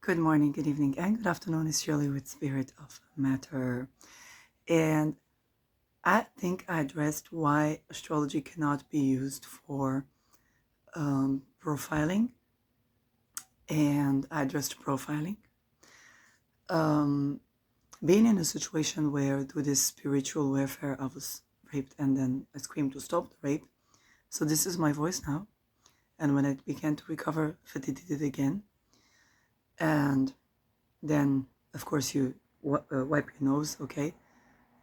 Good morning, good evening, and good afternoon. It's Shirley with Spirit of Matter. And I think I addressed why astrology cannot be used for profiling, and I addressed profiling. Um, Being in a situation where, through this spiritual warfare, I was raped and then I screamed to stop the rape. So, this is my voice now. And when I began to recover, I did it again. And then, of course, you wipe your nose, okay?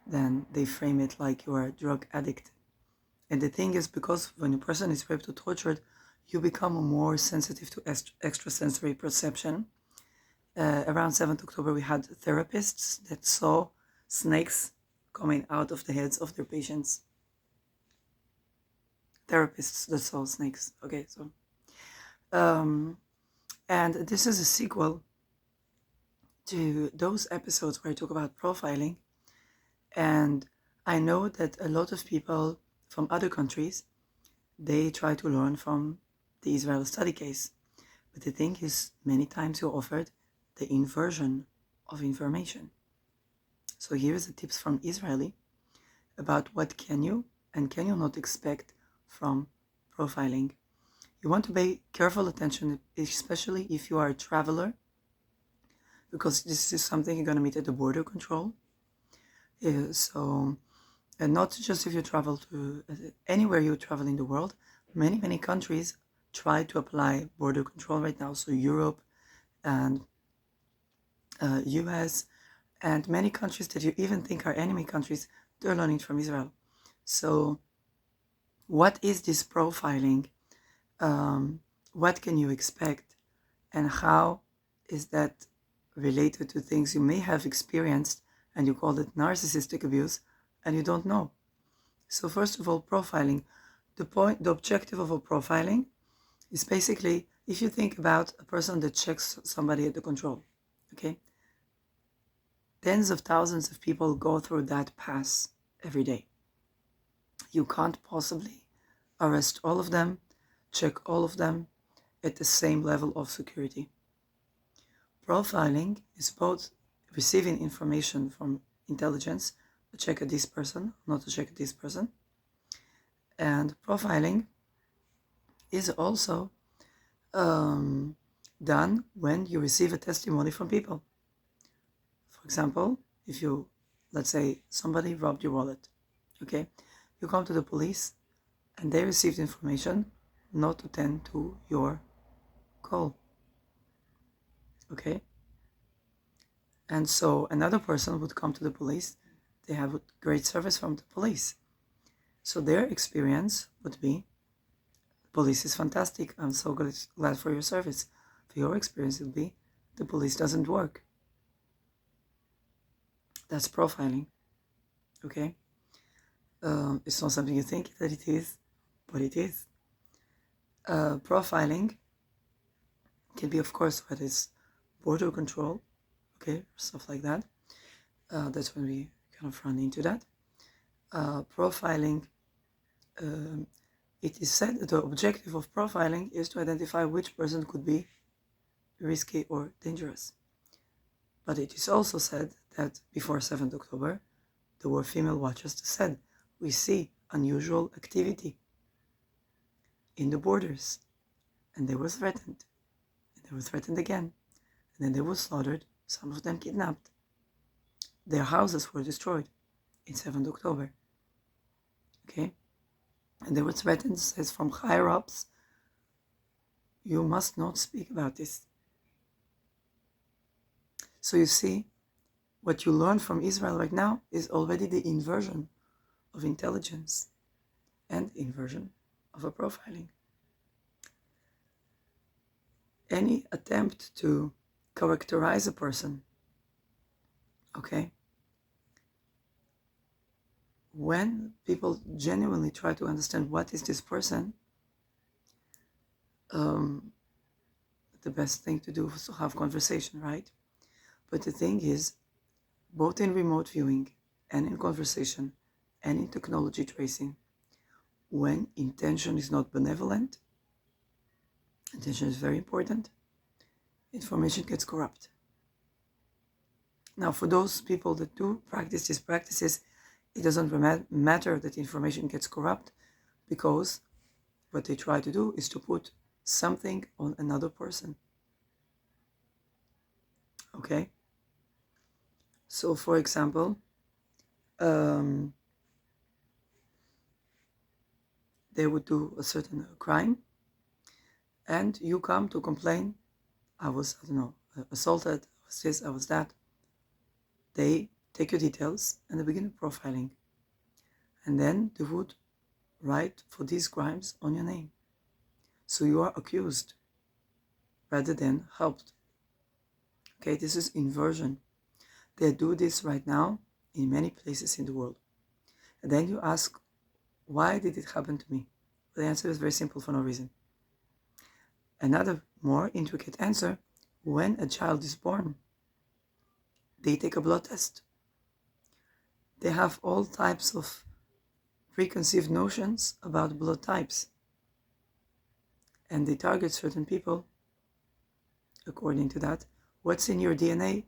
Then they frame it like you are a drug addict. And the thing is, because when a person is raped or tortured, you become more sensitive to extrasensory perception. Around 7th October, we had therapists that saw snakes coming out of the heads of their patients. Therapists that saw snakes. Okay, so. And this is a sequel to those episodes where I talk about profiling. And I know that a lot of people from other countries, they try to learn from the Israel study case. But the thing is, many times you're offered the inversion of information. So here's the tips from Israeli about what can you and can you not expect from profiling. You want to pay careful attention, especially if you are a traveler, because this is something you're going to meet at the border control. And not just if you travel to anywhere you travel in the world, many countries try to apply border control right now. So Europe and US and many countries that you even think are enemy countries, they're learning from Israel. So what is this profiling? What can you expect? And how is that related to things you may have experienced and you call it narcissistic abuse and you don't know? So first of all, profiling. The objective of a profiling is basically, if you think about a person that checks somebody at the control, okay? Tens of thousands of people go through that pass every day. You can't possibly arrest all of them, check all of them at the same level of security. Profiling is both receiving information from intelligence, to check at this person, not to check at this person. And profiling is also done when you receive a testimony from people. For example, if you, let's say, somebody robbed your wallet, okay? You come to the police and they received information not to tend to your call, okay? And so another person would come to the police, they have great service from the police. So their experience would be, police is fantastic, I'm so glad for your service. For your experience, it would be, the police doesn't work. That's profiling, okay? It's not something you think that it is, but it is. Profiling can be, of course, what is border control, okay, stuff like that. That's when we kind of run into that. Profiling, it is said that the objective of profiling is to identify which person could be risky or dangerous. But it is also said that before 7th October, there were female watchers that said, we see unusual activity in the borders. And they were threatened. And they were threatened again. And then they were slaughtered, some of them kidnapped. Their houses were destroyed in 7th October. Okay? And they were threatened, says from higher ups, you must not speak about this. So you see, what you learn from Israel right now is already the inversion of intelligence and inversion of a profiling. Any attempt to characterize a person, okay? When people genuinely try to understand what is this person, the best thing to do is to have conversation, right? But the thing is, both in remote viewing and in conversation and in technology tracing, when intention is not benevolent, intention is very important, information gets corrupt. Now, for those people that do practice these practices, it doesn't matter that information gets corrupt, because what they try to do is to put something on another person. Okay? So, for example, they would do a certain crime, and you come to complain, I was, assaulted, I was this, I was that. They take your details and they begin profiling. And then they would write for these crimes on your name. So you are accused rather than helped. Okay, this is inversion. They do this right now in many places in the world. And then you ask, why did it happen to me? The answer is very simple, for no reason. Another more intricate answer, when a child is born, they take a blood test. They have all types of preconceived notions about blood types. And they target certain people according to that. What's in your DNA?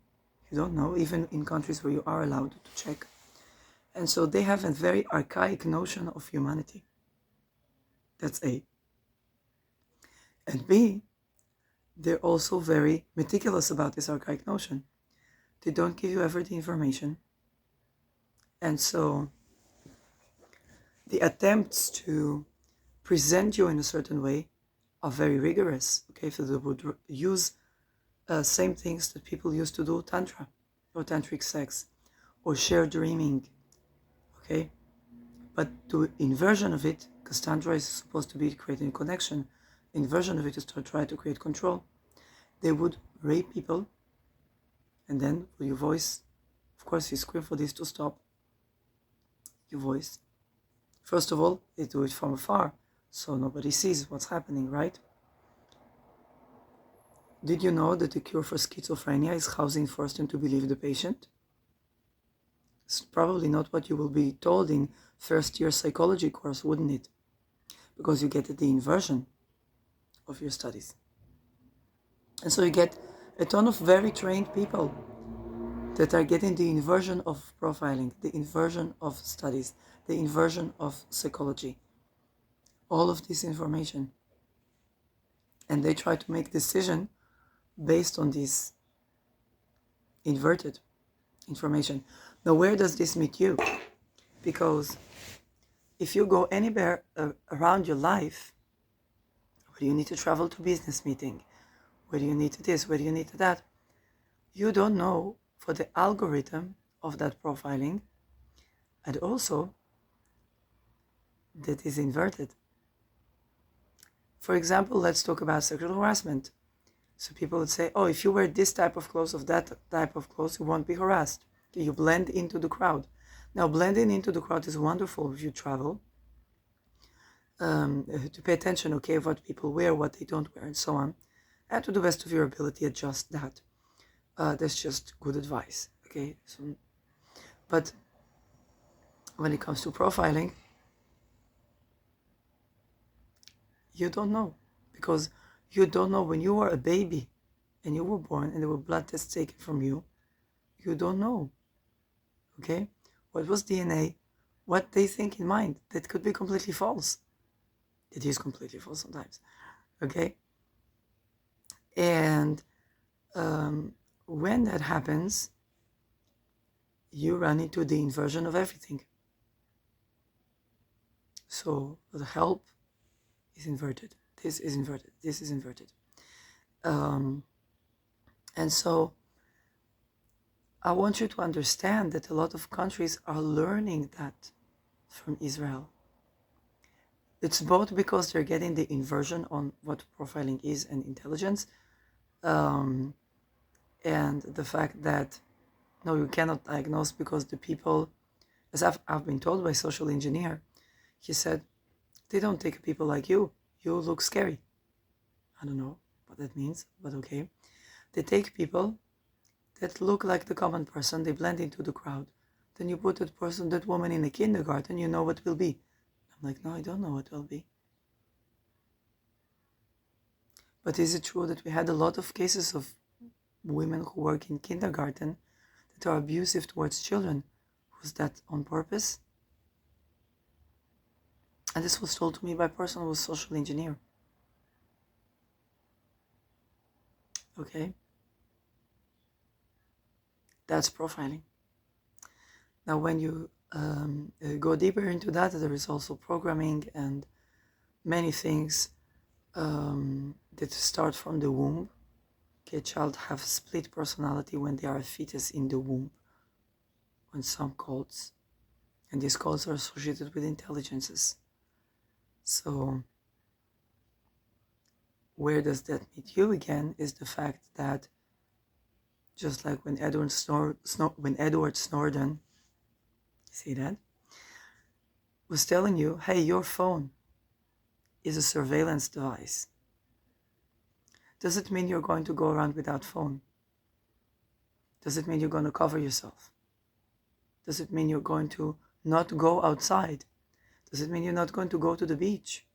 You don't know, even in countries where you are allowed to check. And so they have a very archaic notion of humanity. That's A. And B, they're also very meticulous about this archaic notion. They don't give you ever the information. And so the attempts to present you in a certain way are very rigorous. Okay, so they would use same things that people used to do, tantra or tantric sex or shared dreaming. Okay, but the inversion of it, because tantra is supposed to be creating connection, inversion of it is to try to create control. They would rape people, and then with your voice, of course, you scream for this to stop. Your voice. First of all, they do it from afar, so nobody sees what's happening, right? Did you know that the cure for schizophrenia is housing first and to believe the patient? It's probably not what you will be told in first-year psychology course, wouldn't it? Because you get the inversion of your studies. And so you get a ton of very trained people that are getting the inversion of profiling, the inversion of studies, the inversion of psychology. All of this information. And they try to make decision based on this inverted information. Now, where does this meet you? Because if you go anywhere around your life, where you need to travel to business meeting, where you need this, where you need that, you don't know for the algorithm of that profiling, and also that is inverted. For example, let's talk about sexual harassment. So people would say, oh, if you wear this type of clothes or that type of clothes, you won't be harassed. You blend into the crowd. Now, blending into the crowd is wonderful if you travel. To pay attention, okay, of what people wear, what they don't wear, and so on. And to the best of your ability, adjust that. That's just good advice, okay? So, but when it comes to profiling, you don't know. Because you don't know when you were a baby and you were born and there were blood tests taken from you, you don't know, okay? What was DNA? What they think in mind, that could be completely false. It is completely false sometimes, okay? And when that happens, you run into the inversion of everything. So the help is inverted. This is inverted. This is inverted. And so I want you to understand that a lot of countries are learning that from Israel. It's both because they're getting the inversion on what profiling is and intelligence, and the fact that, no, you cannot diagnose because the people, as I've been told by a social engineer, he said, they don't take people like you. You look scary. I don't know what that means, but okay. They take people that look like the common person, they blend into the crowd. Then you put that woman in a kindergarten, you know what will be. I'm like, no, I don't know what will be. But is it true that we had a lot of cases of women who work in kindergarten that are abusive towards children. Was that on purpose? And this was told to me by a person who was a social engineer. Okay? That's profiling. Now, when you go deeper into that, there is also programming and many things that start from the womb. Okay, a child have split personality when they are a fetus in the womb, on some codes, and these codes are associated with intelligences. So where does that meet you again is the fact that just like when Edward Snowden, see that, was telling you, hey, your phone is a surveillance device. Does it mean you're going to go around without phone? Does it mean you're going to cover yourself? Does it mean you're going to not go outside? Does it mean you're not going to go to the beach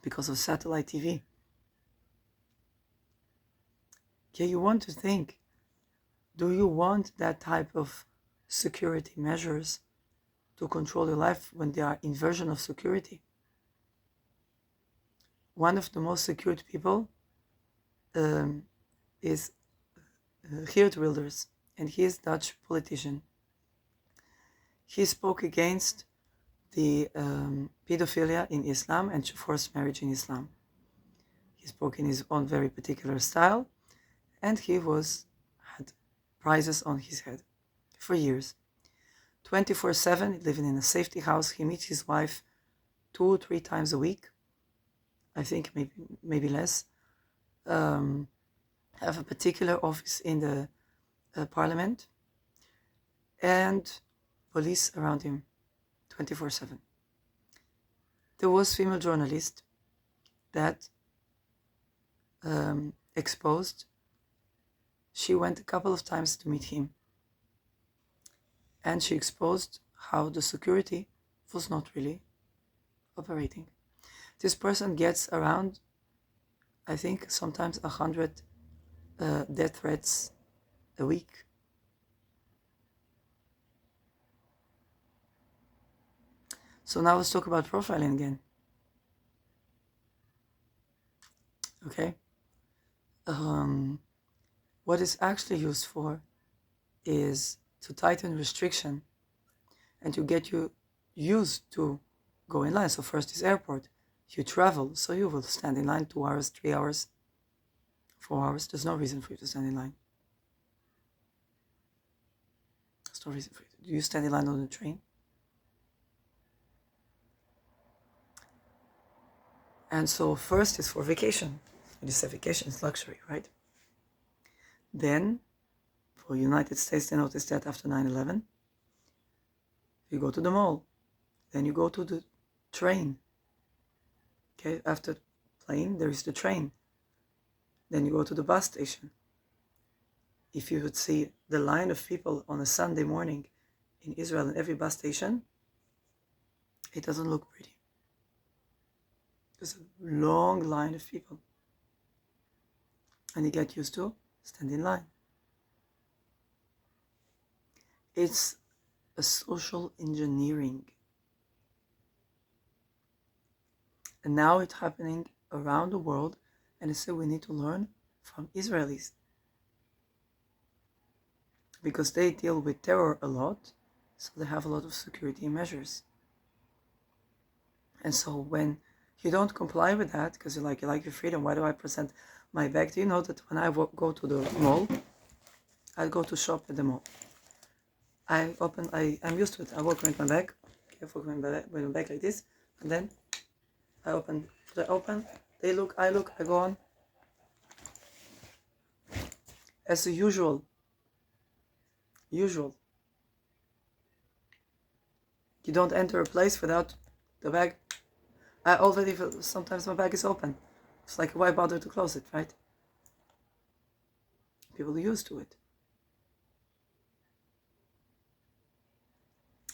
because of satellite TV? Okay, you want to think, do you want that type of security measures to control your life when they are inversion of security? One of the most secured people is Geert Wilders, and he is a Dutch politician. He spoke against the pedophilia in Islam and forced marriage in Islam. He spoke in his own very particular style, and he had prizes on his head for years. 24/7, living in a safety house. He meets his wife 2 or 3 times a week. I think maybe less. Have a particular office in the parliament, and police around him 24/7. There was female journalist that exposed. She went a couple of times to meet him, and she exposed how the security was not really operating. This person gets around, I think, sometimes 100 death threats a week. So now let's talk about profiling again. Okay. What it's actually used for is to tighten restriction and to get you used to go in line. So first is airport. You travel, so you will stand in line 2 hours, 3 hours, 4 hours. There's no reason for you to stand in line. There's no reason for you. Do you stand in line on the train? And so first is for vacation. When you say vacation, it's luxury, right? Then, for United States, they noticed that after 9/11, you go to the mall. Then you go to the train. Okay, after plane, there is the train. Then you go to the bus station. If you would see the line of people on a Sunday morning in Israel in every bus station, it doesn't look pretty. There's a long line of people. And you get used to stand in line. It's a social engineering. And now it's happening around the world, and so we need to learn from Israelis. Because they deal with terror a lot, so they have a lot of security measures. And so when you don't comply with that, because you like your freedom, why do I present my bag? Do you know that when I go to the mall, I go to shop at the mall. I'm used to it. I walk with my bag, careful with my bag like this, and then I open, they look, I look, I go on. As usual. You don't enter a place without the bag. I already feel sometimes my bag is open. It's like, why bother to close it, right? People are used to it.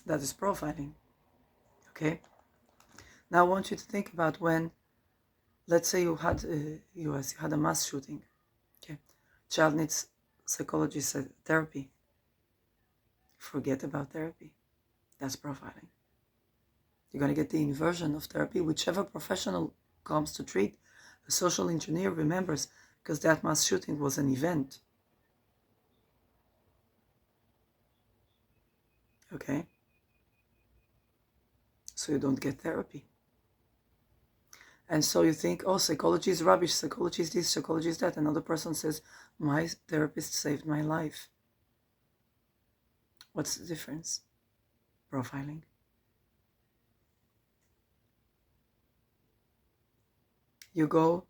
That is profiling. Okay? Now I want you to think about when, let's say you had a mass shooting. Okay? Child needs psychologist therapy. Forget about therapy. That's profiling. You're going to get the inversion of therapy, whichever professional comes to treat. A social engineer remembers, because that mass shooting was an event. Okay? So you don't get therapy. And so you think, oh, psychology is rubbish, psychology is this, psychology is that. Another person says, my therapist saved my life. What's the difference? Profiling. You go,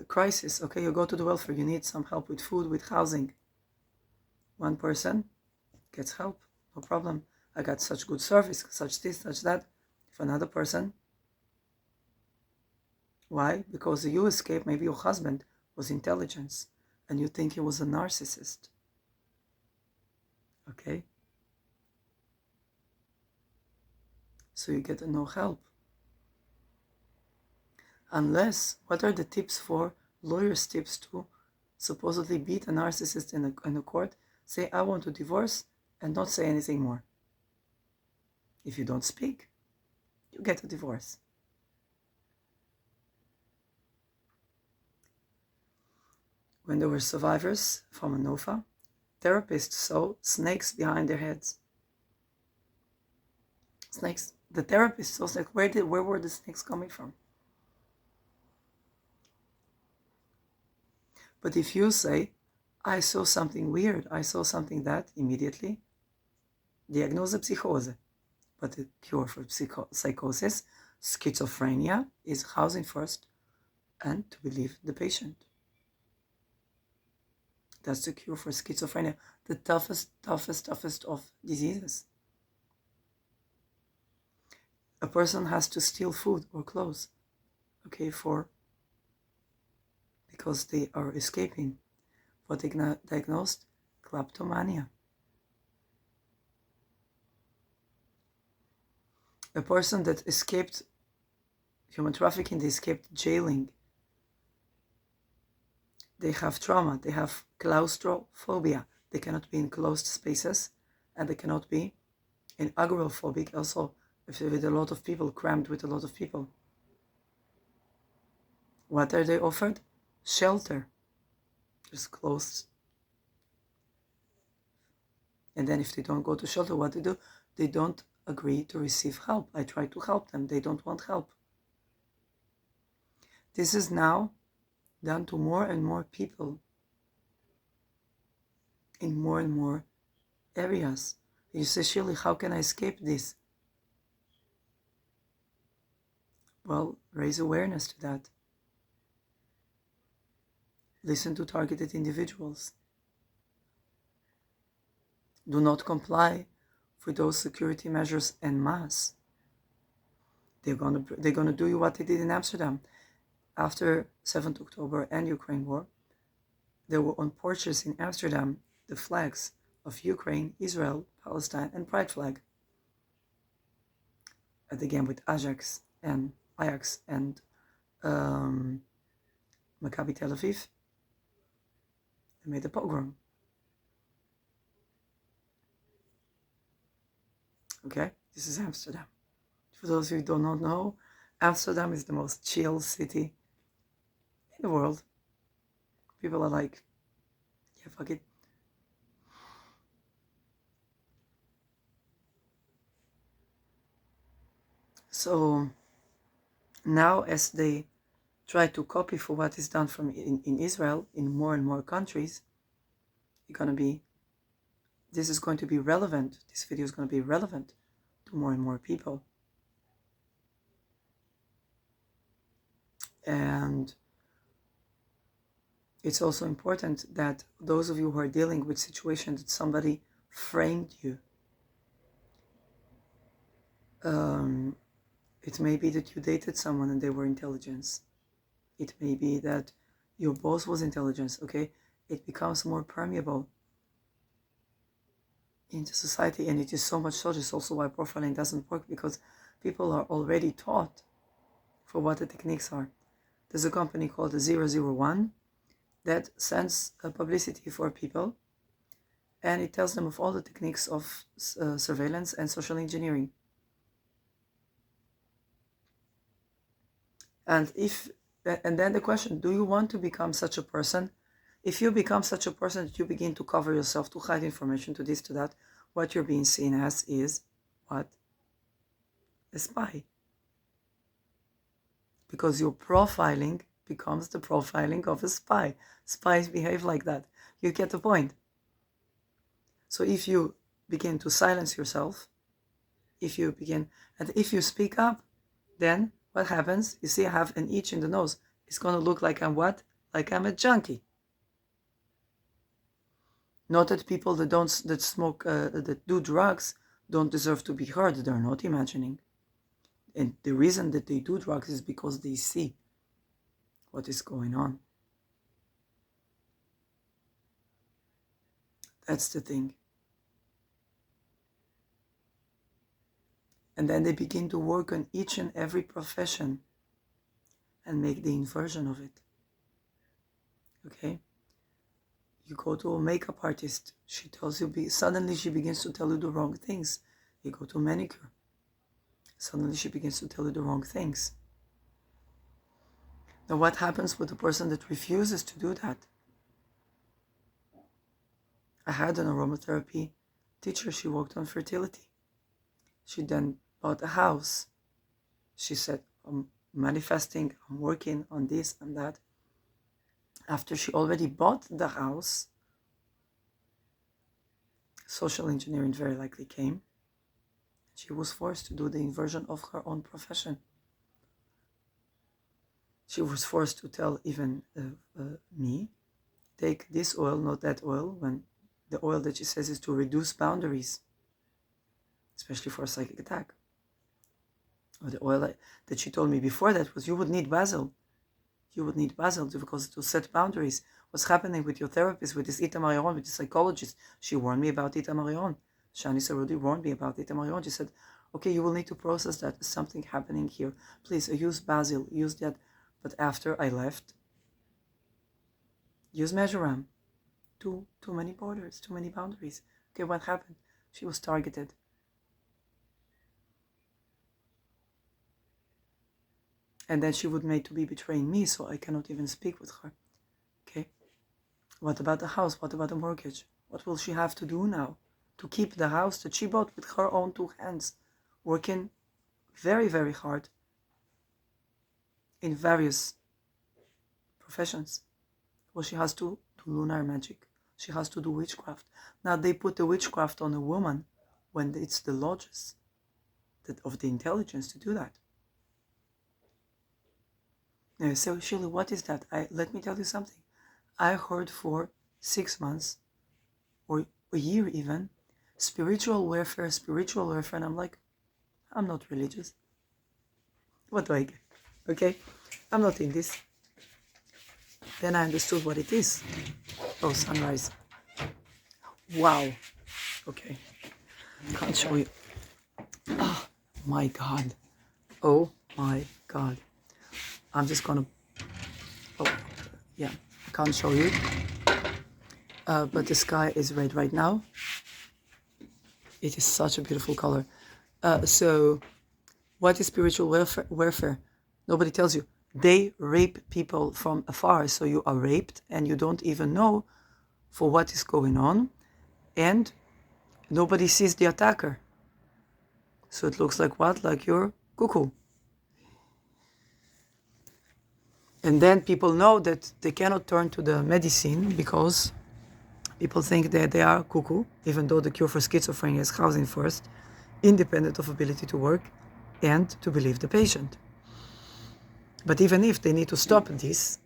crisis, okay, you go to the welfare, you need some help with food, with housing. One person gets help, no problem. I got such good service, such this, such that. If another person, why? Because you escaped, maybe your husband was intelligence, and you think he was a narcissist. Okay? So you get no help. Unless, what are the tips for lawyers' tips to supposedly beat a narcissist in a court? Say, I want to divorce, and not say anything more. If you don't speak, you get a divorce. When there were survivors from ANOFA, therapists saw snakes behind their heads. Snakes. The therapist saw snakes. Where were the snakes coming from? But if you say, I saw something weird, I saw something that, immediately, diagnose psychose. But the cure for psychosis, schizophrenia, is housing first and to believe the patient. That's the cure for schizophrenia, the toughest of diseases. A person has to steal food or clothes, okay, because they are escaping. What they diagnosed? Kleptomania. A person that escaped human trafficking, they escaped jailing. They have trauma, they have claustrophobia. They cannot be in closed spaces, and they cannot be in agoraphobic, also with a lot of people, crammed with a lot of people. What are they offered? Shelter. Just closed. And then if they don't go to shelter, what they do? They don't agree to receive help. I try to help them. They don't want help. This is now done to more and more people in more and more areas. You say, Shirley, how can I escape this? Well, raise awareness to that. Listen to targeted individuals. Do not comply with those security measures en masse. They're gonna do you what they did in Amsterdam. After 7th October and Ukraine war, there were on porches in Amsterdam the flags of Ukraine, Israel, Palestine, and Pride flag. And again with Ajax and Maccabi Tel Aviv. They made a pogrom. Okay, this is Amsterdam. For those who do not know, Amsterdam is the most chill city in the world. People are like, yeah, fuck it. So now as they try to copy for what is done from in Israel, in more and more countries, this is going to be relevant. This video is going to be relevant to more and more people. And it's also important that those of you who are dealing with situations that somebody framed you, it may be that you dated someone and they were intelligence. It may be that your boss was intelligence, okay? It becomes more permeable into society, and it is so much so. This is also why profiling doesn't work, because people are already taught for what the techniques are. There's a company called the 001. that sends publicity for people, and it tells them of all the techniques of surveillance and social engineering. And then the question, do you want to become such a person? If you become such a person that you begin to cover yourself, to hide information, to this, to that, what you're being seen as is what? A spy. Because your profiling becomes the profiling of a spy. Spies behave like that. You get the point. So if you begin to silence yourself, if you speak up, then what happens? You see, I have an itch in the nose. It's going to look like I'm what? Like I'm a junkie. Not that people that smoke, that do drugs, don't deserve to be heard. They're not imagining. And the reason that they do drugs is because they see what is going on. That's the thing. And then they begin to work on each and every profession and make the inversion of it. Okay? You go to a makeup artist, she tells you, suddenly she begins to tell you the wrong things. You go to a manicure, suddenly she begins to tell you the wrong things. Now what happens with the person that refuses to do that? I had an aromatherapy teacher, she worked on fertility. She then bought a house. She said, I'm manifesting, I'm working on this and that. After she already bought the house, social engineering very likely came. She was forced to do the inversion of her own profession. She was forced to tell even me, take this oil, not that oil, when the oil that she says is to reduce boundaries, especially for a psychic attack. Or the oil that she told me before that was, you would need basil. You would need basil because to set boundaries. What's happening with your therapist, with this Itamar Yaron, with the psychologist? She warned me about Itamar Yaron. Shani Sarudi warned me about Itamar Yaron. She said, okay, you will need to process that. There's something happening here. Please use basil, use that. But after I left, use Measuram. Too many borders, too many boundaries. Okay, what happened? She was targeted. And then she would make to be betraying me, so I cannot even speak with her. Okay? What about the house? What about the mortgage? What will she have to do now to keep the house that she bought with her own 2 hands, working very, very hard in various professions? Well, she has to do lunar magic. She has to do witchcraft. Now they put the witchcraft on a woman when it's the lodges of the intelligence to do that. Now, so Shirley, what is that? Let me tell you something. I heard for 6 months or a year even, spiritual warfare, and I'm like, I'm not religious. What do I get? Okay? I'm not in this. Then I understood what it is. Oh, sunrise. Wow. Okay. Can't show you. Oh my God. Oh my God. I'm just gonna, can't show you. But the sky is red right now. It is such a beautiful color. So what is spiritual warfare? Nobody tells you. They rape people from afar. So you are raped and you don't even know for what is going on. And nobody sees the attacker. So it looks like what? Like you're cuckoo. And then people know that they cannot turn to the medicine because people think that they are cuckoo, even though the cure for schizophrenia is housing first, independent of ability to work and to believe the patient. But even if they need to stop this,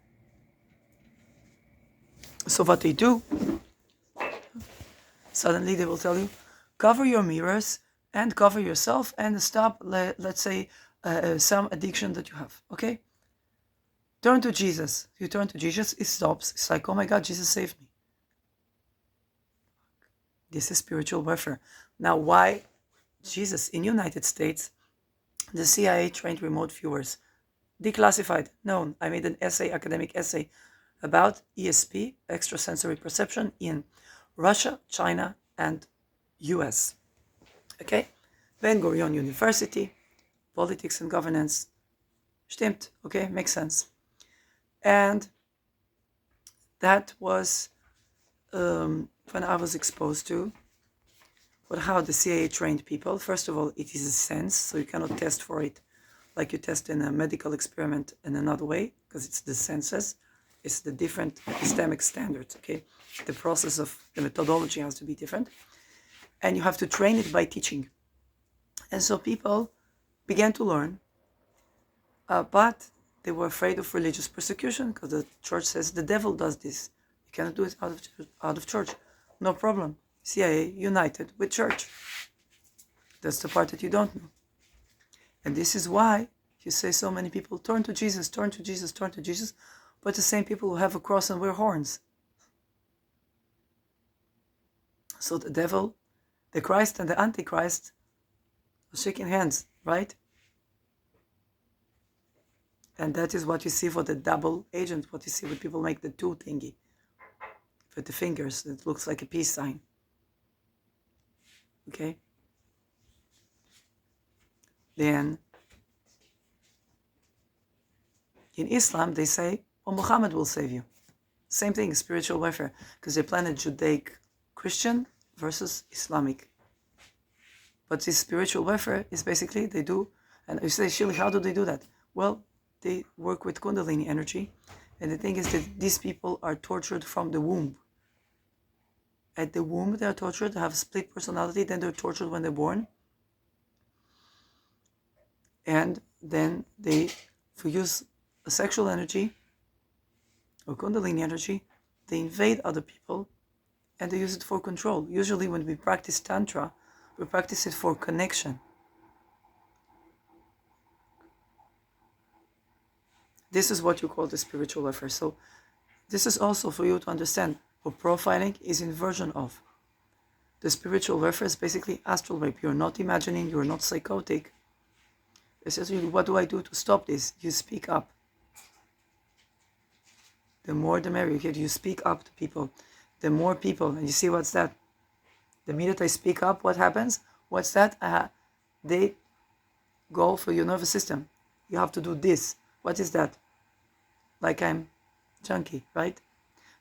so what they do, suddenly they will tell you, cover your mirrors and cover yourself and stop, let's say, some addiction that you have, okay? Turn to Jesus. You turn to Jesus, it stops. It's like, oh my God, Jesus saved me. This is spiritual warfare. Now, why Jesus? In United States, the CIA trained remote viewers. Declassified, known. I made an essay, academic essay, about ESP, extrasensory perception, in Russia, China, and US. Okay? Ben Gurion University, politics and governance. Stimmt, okay? Makes sense. And that was when I was exposed to how the CIA trained people. First of all, it is a sense, so you cannot test for it like you test in a medical experiment in another way, because it's the senses. It's the different epistemic standards, okay? The process of the methodology has to be different. And you have to train it by teaching. And so people began to learn, but they were afraid of religious persecution, because the church says the devil does this. You cannot do it out of church. No problem. CIA united with church. That's the part that you don't know. And this is why you say so many people turn to Jesus, turn to Jesus, turn to Jesus, but the same people who have a cross and wear horns. So the devil, the Christ and the Antichrist are shaking hands, right? And that is what you see for the double agent, what you see when people make the two thingy. With the fingers, it looks like a peace sign. Okay? Then, in Islam, they say, well, Muhammad will save you. Same thing, spiritual warfare, because they plan a Judaic Christian versus Islamic. But this spiritual warfare is basically, they do, and you say, Shili, how do they do that? Well, they work with Kundalini energy, and the thing is that these people are tortured from the womb. At the womb, they are tortured, they have split personality, then they're tortured when they're born. And then they, for use a sexual energy, or Kundalini energy, they invade other people, and they use it for control. Usually when we practice Tantra, we practice it for connection. This is what you call the spiritual warfare. So this is also for you to understand what profiling is inversion of. The spiritual warfare is basically astral rape. You're not imagining, you're not psychotic. It says, what do I do to stop this? You speak up. The more the merrier. You speak up to people. The more people, and you see what's that? The minute I speak up, what happens? What's that? They go for your nervous system. You have to do this. What is that? Like I'm junkie, right?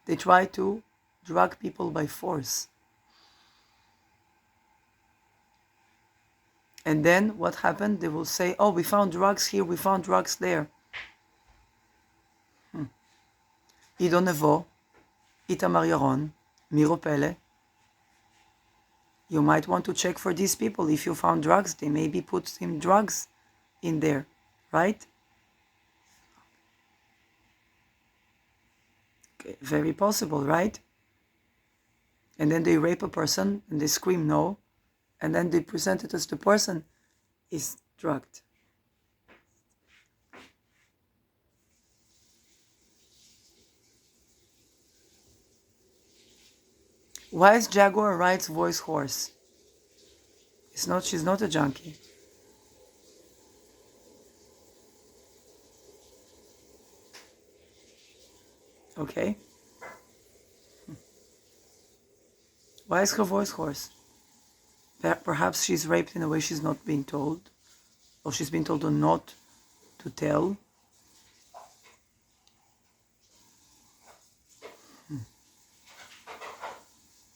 They try to drug people by force. And then what happened? They will say, oh, we found drugs here, we found drugs there. Ido Nevo, Itamar Yaron, Miro Pele. You might want to check for these people. If you found drugs, they maybe put some drugs in there, right? Okay, very possible, right? And then they rape a person and they scream no, and then they present it as the person is drugged. Why is Jaguar Wright's voice hoarse? She's not a junkie. Okay? Why is her voice hoarse? Perhaps she's raped in a way she's not being told, or she's been told not to tell.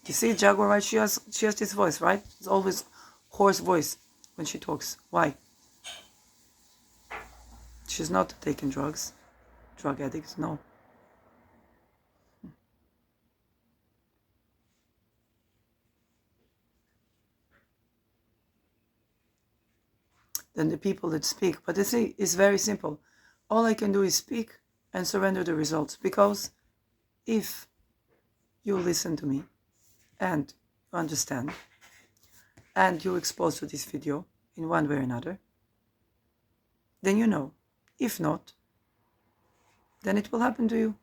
You see, Jaguar, right? She has this voice, right? It's always hoarse voice when she talks. Why? She's not taking drugs. Drug addicts, no. Than the people that speak. But the thing is very simple. All I can do is speak and surrender the results. Because if you listen to me and you understand and you're exposed to this video in one way or another, then you know. If not, then it will happen to you.